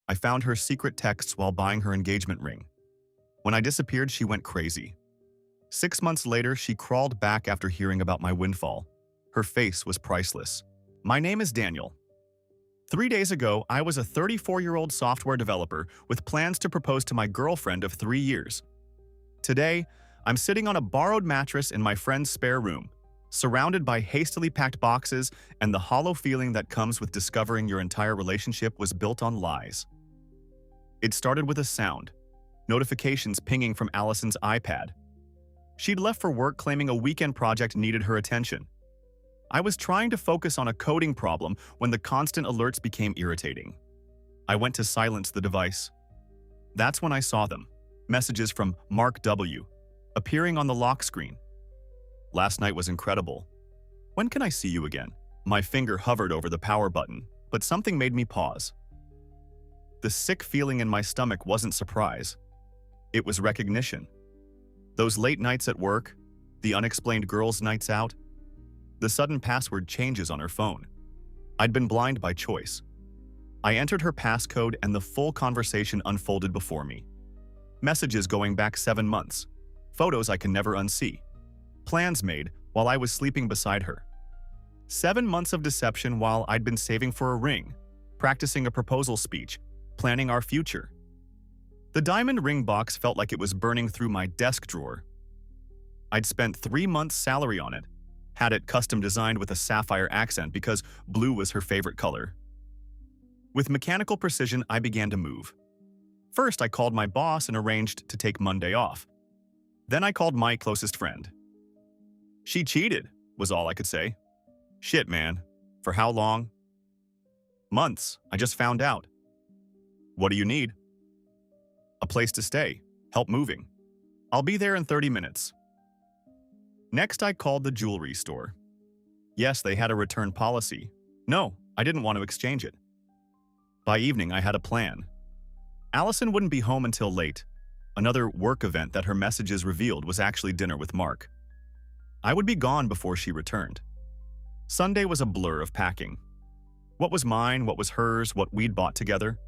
I found her secret texts while buying her engagement ring. When I disappeared, she went crazy. 6 months later, she crawled back after hearing about my windfall. Her face was priceless. My name is Daniel. 3 days ago, I was a 34-year-old software developer with plans to propose to my girlfriend of 3 years. Today, I'm sitting on a borrowed mattress in my friend's spare room, surrounded by hastily packed boxes and the hollow feeling that comes with discovering your entire relationship was built on lies. It started with a sound, notifications pinging from Allison's iPad. She'd left for work claiming a weekend project needed her attention. I was trying to focus on a coding problem when the constant alerts became irritating. I went to silence the device. That's when I saw them, messages from Mark W., appearing on the lock screen. Last night was incredible. When can I see you again? My finger hovered over the power button, but something made me pause. The sick feeling in my stomach wasn't surprise. It was recognition. Those late nights at work, the unexplained girls' nights out, the sudden password changes on her phone. I'd been blind by choice. I entered her passcode and the full conversation unfolded before me. Messages going back 7 months. Photos I can never unsee. Plans made while I was sleeping beside her. 7 months of deception while I'd been saving for a ring, practicing a proposal speech, planning our future. The diamond ring box felt like it was burning through my desk drawer. I'd spent 3 months' salary on it, had it custom designed with a sapphire accent because blue was her favorite color. With mechanical precision, I began to move. First, I called my boss and arranged to take Monday off. Then I called my closest friend. She cheated, was all I could say. Shit, man. For how long? Months. I just found out. What do you need? A place to stay. Help moving. I'll be there in 30 minutes. Next, I called the jewelry store. Yes, they had a return policy. No, I didn't want to exchange it. By evening, I had a plan. Allison wouldn't be home until late. Another work event that her messages revealed was actually dinner with Mark. I would be gone before she returned. Sunday was a blur of packing. What was mine, what was hers, what we'd bought together.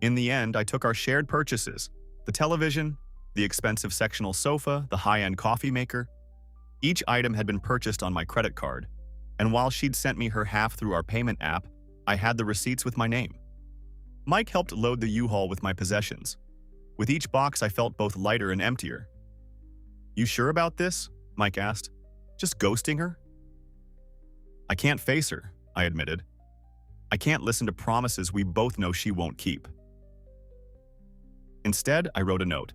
In the end, I took our shared purchases, the television, the expensive sectional sofa, the high-end coffee maker. Each item had been purchased on my credit card, and while she'd sent me her half through our payment app, I had the receipts with my name. Mike helped load the U-Haul with my possessions. With each box, I felt both lighter and emptier. "You sure about this?" Mike asked. "Just ghosting her?" "I can't face her," I admitted. "I can't listen to promises we both know she won't keep." Instead, I wrote a note.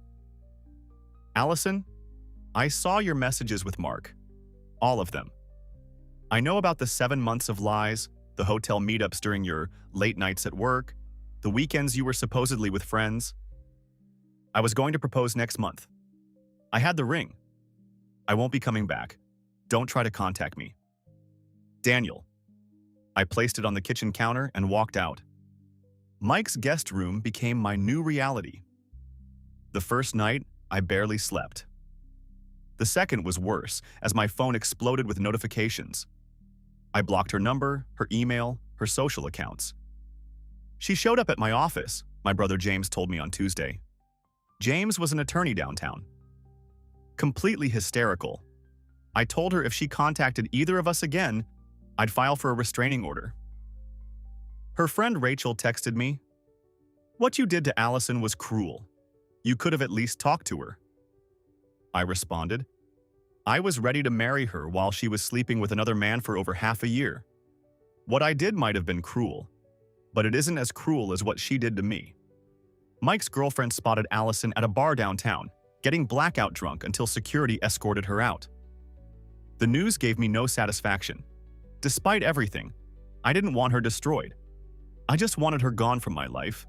"Allison, I saw your messages with Mark. All of them. I know about the 7 months of lies, the hotel meetups during your late nights at work, the weekends you were supposedly with friends. I was going to propose next month. I had the ring. I won't be coming back. Don't try to contact me. Daniel." I placed it on the kitchen counter and walked out. Mike's guest room became my new reality. The first night, I barely slept. The second was worse, as my phone exploded with notifications. I blocked her number, her email, her social accounts. She showed up at my office, my brother James told me on Tuesday. James was an attorney downtown. Completely hysterical. I told her if she contacted either of us again, I'd file for a restraining order. Her friend Rachel texted me, "What you did to Allison was cruel. You could have at least talked to her." I responded, "I was ready to marry her while she was sleeping with another man for over half a year. What I did might have been cruel, but it isn't as cruel as what she did to me." Mike's girlfriend spotted Allison at a bar downtown, getting blackout drunk until security escorted her out. The news gave me no satisfaction. Despite everything, I didn't want her destroyed. I just wanted her gone from my life.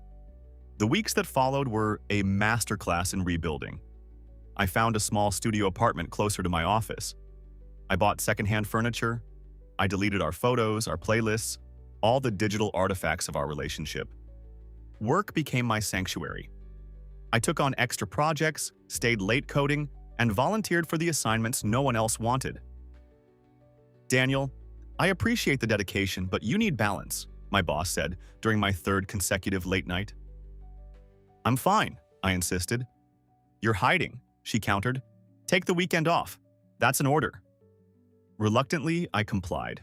The weeks that followed were a masterclass in rebuilding. I found a small studio apartment closer to my office. I bought secondhand furniture. I deleted our photos, our playlists, all the digital artifacts of our relationship. Work became my sanctuary. I took on extra projects, stayed late coding, and volunteered for the assignments no one else wanted. Daniel, I appreciate the dedication, but you need balance. my boss said during my third consecutive late night. I'm fine, I insisted. You're hiding, she countered. Take the weekend off. That's an order. Reluctantly, I complied.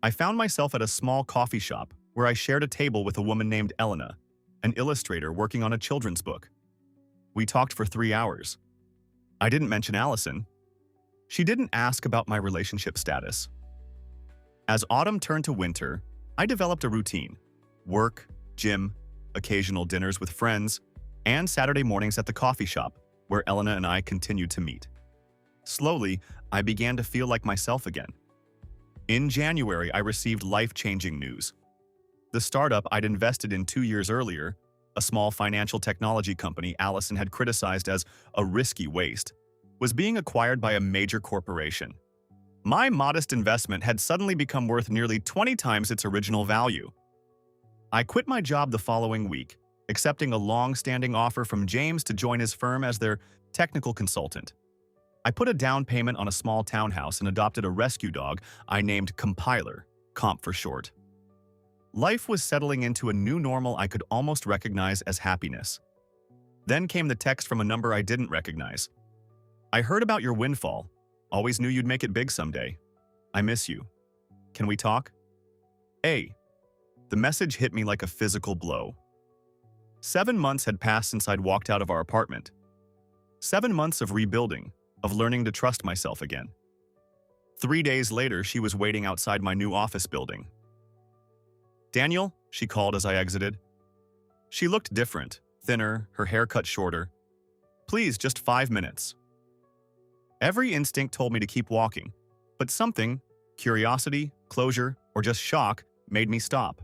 I found myself at a small coffee shop where I shared a table with a woman named Elena, an illustrator working on a children's book. We talked for 3 hours. I didn't mention Allison. She didn't ask about my relationship status. As autumn turned to winter, I developed a routine: work, gym, occasional dinners with friends, and Saturday mornings at the coffee shop where Elena and I continued to meet. Slowly, I began to feel like myself again. In January, I received life-changing news. The startup I'd invested in 2 years earlier, a small financial technology company Allison had criticized as a risky waste, was being acquired by a major corporation. My modest investment had suddenly become worth nearly 20 times its original value. I quit my job the following week, accepting a long-standing offer from James to join his firm as their technical consultant. I put a down payment on a small townhouse and adopted a rescue dog I named Compiler, Comp for short. Life was settling into a new normal I could almost recognize as happiness. Then came the text from a number I didn't recognize. I heard about your windfall. Always knew you'd make it big someday. I miss you. Can we talk? The message hit me like a physical blow. 7 months had passed since I'd walked out of our apartment. 7 months of rebuilding, of learning to trust myself again. 3 days later, she was waiting outside my new office building. Daniel, she called as I exited. She looked different, thinner, her hair cut shorter. Please, just 5 minutes. Every instinct told me to keep walking, but something, curiosity, closure, or just shock, made me stop.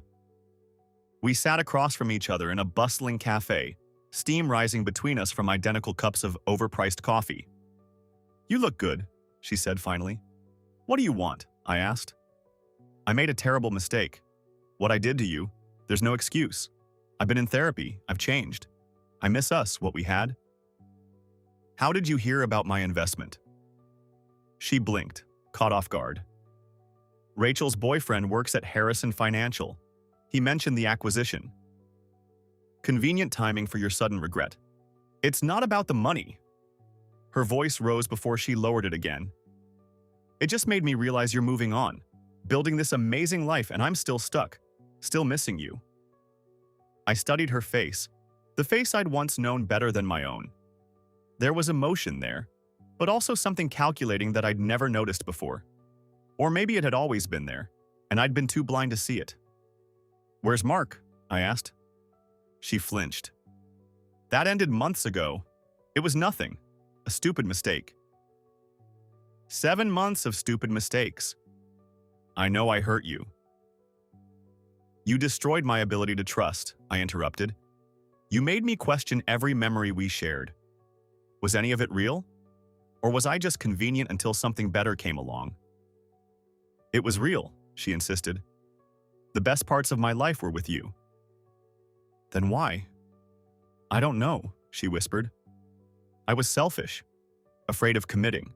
We sat across from each other in a bustling cafe, steam rising between us from identical cups of overpriced coffee. You look good, she said finally. What do you want? I asked. I made a terrible mistake. What I did to you, there's no excuse. I've been in therapy, I've changed. I miss us, what we had. How did you hear about my investment? She blinked, caught off guard. Rachel's boyfriend works at Harrison Financial. He mentioned the acquisition. Convenient timing for your sudden regret. It's not about the money. Her voice rose before she lowered it again. It just made me realize you're moving on, building this amazing life, and I'm still stuck, still missing you. I studied her face, the face I'd once known better than my own. There was emotion there, but also something calculating that I'd never noticed before. Or maybe it had always been there, and I'd been too blind to see it. Where's Mark? I asked. She flinched. That ended months ago. It was nothing. A stupid mistake. 7 months of stupid mistakes. I know I hurt you. You destroyed my ability to trust, I interrupted. You made me question every memory we shared. Was any of it real? Or was I just convenient until something better came along? It was real, she insisted. The best parts of my life were with you. Then why? I don't know, she whispered. I was selfish, afraid of committing.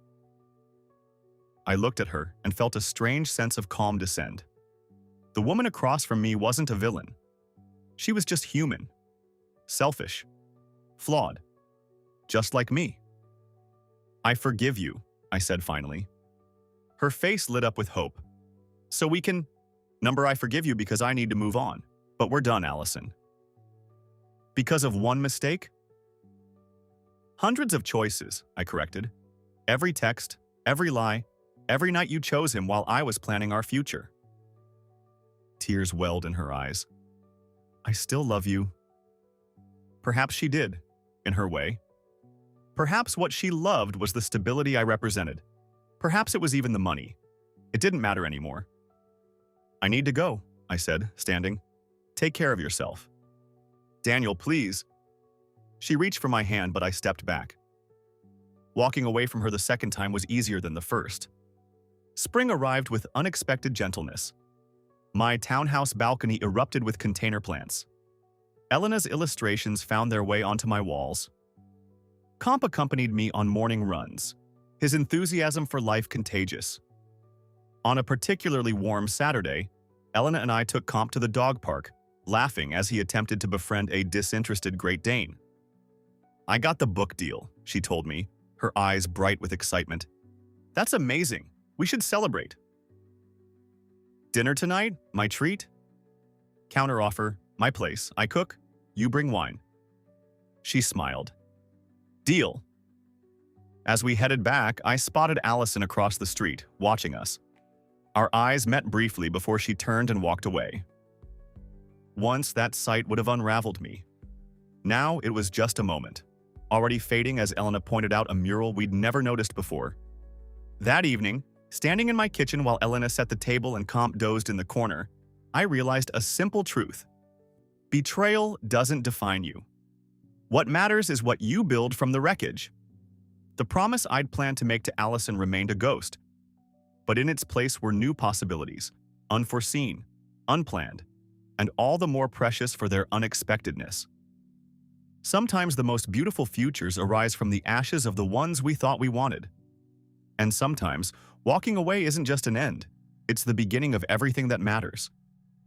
I looked at her and felt a strange sense of calm descend. The woman across from me wasn't a villain. She was just human, selfish, flawed, just like me. I forgive you, I said finally. Her face lit up with hope. So we can... I forgive you because I need to move on. But we're done, Allison. Because of one mistake? Hundreds of choices, I corrected. Every text, every lie, every night you chose him while I was planning our future. Tears welled in her eyes. I still love you. Perhaps she did, in her way. Perhaps what she loved was the stability I represented. Perhaps it was even the money. It didn't matter anymore. I need to go, I said, standing. Take care of yourself. Daniel, please. She reached for my hand, but I stepped back. Walking away from her the second time was easier than the first. Spring arrived with unexpected gentleness. My townhouse balcony erupted with container plants. Elena's illustrations found their way onto my walls. Comp accompanied me on morning runs, his enthusiasm for life contagious. On a particularly warm Saturday, Elena and I took Comp to the dog park, laughing as he attempted to befriend a disinterested Great Dane. "I got the book deal," she told me, her eyes bright with excitement. "That's amazing. We should celebrate." "Dinner tonight? My treat?" "Counteroffer. My place. I cook. You bring wine." She smiled. "Deal." As we headed back, I spotted Allison across the street, watching us. Our eyes met briefly before she turned and walked away. Once that sight would have unraveled me. Now it was just a moment, already fading as Elena pointed out a mural we'd never noticed before. That evening, standing in my kitchen while Elena set the table and Comp dozed in the corner, I realized a simple truth. Betrayal doesn't define you. What matters is what you build from the wreckage. The promise I'd planned to make to Allison remained a ghost, but in its place were new possibilities, unforeseen, unplanned, and all the more precious for their unexpectedness. Sometimes the most beautiful futures arise from the ashes of the ones we thought we wanted. And sometimes, walking away isn't just an end, it's the beginning of everything that matters.